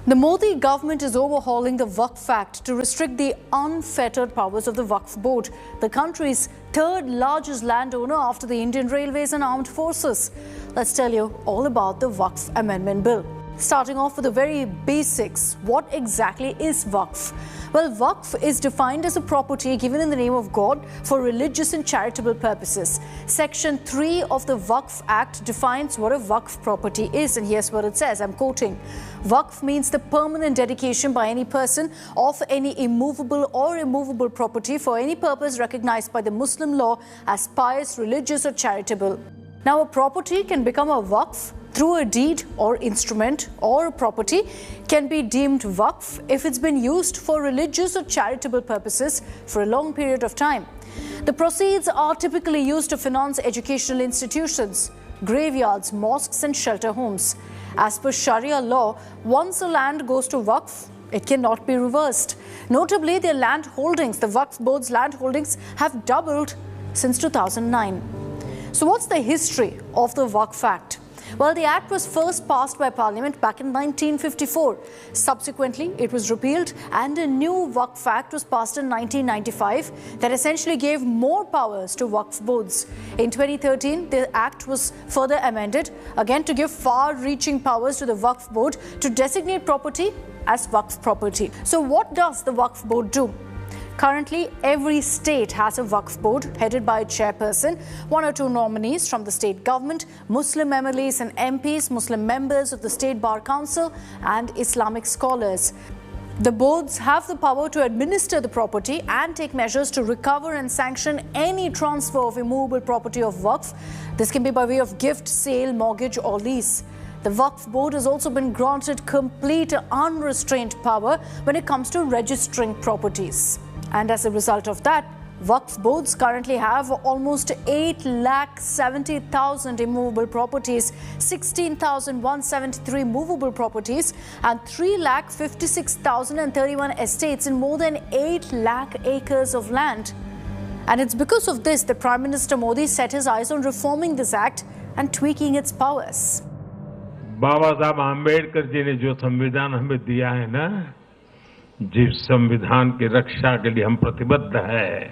The Modi government is overhauling the Waqf Act to restrict the unfettered powers of the Waqf Board, the country's third largest landowner after the Indian Railways and Armed Forces. Let's tell you all about the Waqf Amendment Bill. Starting off with the very basics, what exactly is Waqf? Well, Waqf is defined as a property given in the name of God for religious and charitable purposes. Section 3 of the Waqf Act defines what a Waqf property is, and here's what it says, I'm quoting. Waqf means the permanent dedication by any person of any immovable or immovable property for any purpose recognized by the Muslim law as pious, religious or charitable. Now, a property can become a Waqf through a deed or instrument, or a property can be deemed Waqf if it's been used for religious or charitable purposes for a long period of time. The proceeds are typically used to finance educational institutions, graveyards, mosques and shelter homes. As per Sharia law, once a land goes to Waqf, it cannot be reversed. Notably, their land holdings, the Waqf Board's land holdings, have doubled since 2009. So what's the history of the Waqf Act? Well, the Act was first passed by Parliament back in 1954. Subsequently, it was repealed and a new Waqf Act was passed in 1995 that essentially gave more powers to Waqf boards. In 2013, the Act was further amended, again to give far-reaching powers to the Waqf Board to designate property as Waqf property. So what does the Waqf Board do? Currently, every state has a Waqf Board headed by a chairperson, one or two nominees from the state government, Muslim MLAs and MPs, Muslim members of the State Bar Council and Islamic scholars. The boards have the power to administer the property and take measures to recover and sanction any transfer of immovable property of Waqf. This can be by way of gift, sale, mortgage or lease. The Waqf Board has also been granted complete unrestrained power when it comes to registering properties. And as a result of that, Waqf boards currently have almost 8,70,000 immovable properties, 16,173 movable properties, and 3,56,031 estates in more than 8 lakh acres of land. And it's because of this that Prime Minister Modi set his eyes on reforming this act and tweaking its powers. बाबा साहब आम्बेडकर जी ने जो संविधान हमें दिया है ना, जिस संविधान की रक्षा के लिए हम प्रतिबद्ध है,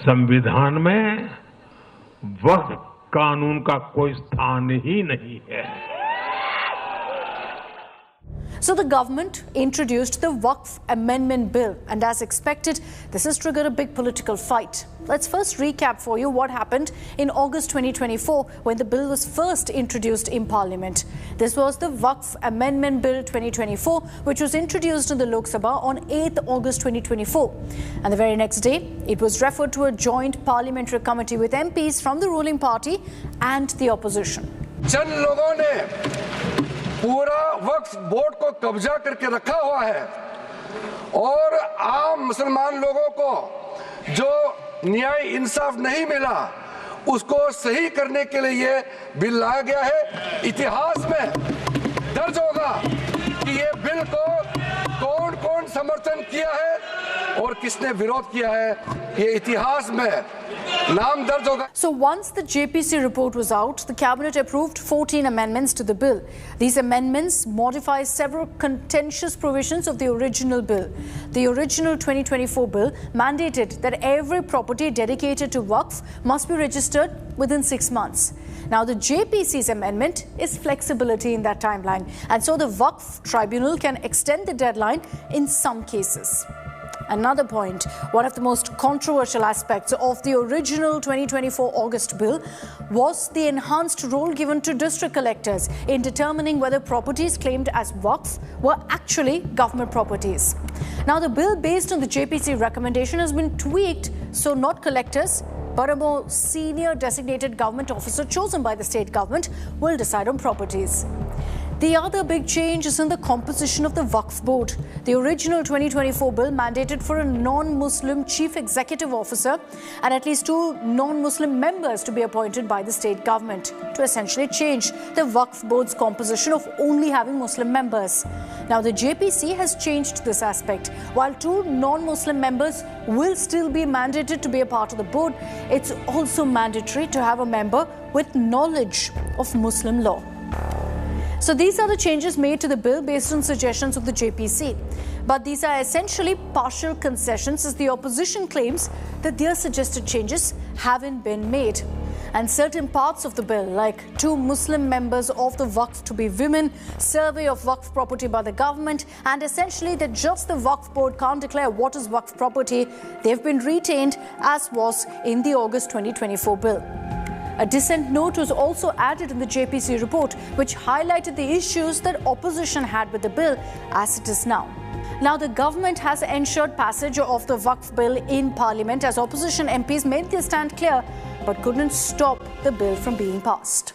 संविधान में वक्फ कानून का कोई स्थान ही नहीं है. So the government introduced the Waqf Amendment Bill, and as expected, this has triggered a big political fight. Let's first recap for you what happened in August 2024 when the bill was first introduced in Parliament. This was the Waqf Amendment Bill 2024, which was introduced in the Lok Sabha on 8th August 2024. And the very next day, it was referred to a joint parliamentary committee with MPs from the ruling party and the opposition. चंद लोगों ने पूरा वक्फ board को कब्जा करके रखा हुआ है और आम मुसलमान लोगों को जो न्याय इंसाफ नहीं मिला उसको सही करने के लिए ये बिल लाया गया है. इतिहास में दर्ज होगा कि ये बिल को कौन कौन समर्थन किया है और किसने विरोध किया है. ये इतिहास में नाम दर्ज होगा. So once the JPC report was out, the cabinet approved 14 amendments to the bill. These amendments modify several contentious provisions of the original bill. The original 2024 bill mandated that every property dedicated to Waqf must be registered within 6 months. Now, the JPC's amendment is flexibility in that timeline, and so the Waqf tribunal can extend the deadline in some cases. Another point, one of the most controversial aspects of the original 2024 August bill was the enhanced role given to district collectors in determining whether properties claimed as Waqf were actually government properties. Now, the bill based on the JPC recommendation has been tweaked so not collectors but a more senior designated government officer chosen by the state government will decide on properties. The other big change is in the composition of the Waqf Board. The original 2024 bill mandated for a non-Muslim chief executive officer and at least 2 non-Muslim members to be appointed by the state government to essentially change the Waqf Board's composition of only having Muslim members. Now, the JPC has changed this aspect. While 2 non-Muslim members will still be mandated to be a part of the board, it's also mandatory to have a member with knowledge of Muslim law. So these are the changes made to the bill based on suggestions of the JPC. But these are essentially partial concessions, as the opposition claims that their suggested changes haven't been made. And certain parts of the bill, like 2 Muslim members of the Waqf to be women, survey of Waqf property by the government, and essentially that just the Waqf Board can't declare what is Waqf property, they've been retained as was in the August 2024 bill. A dissent note was also added in the JPC report, which highlighted the issues that opposition had with the bill as it is now. Now, the government has ensured passage of the Waqf bill in Parliament as opposition MPs made their stand clear but couldn't stop the bill from being passed.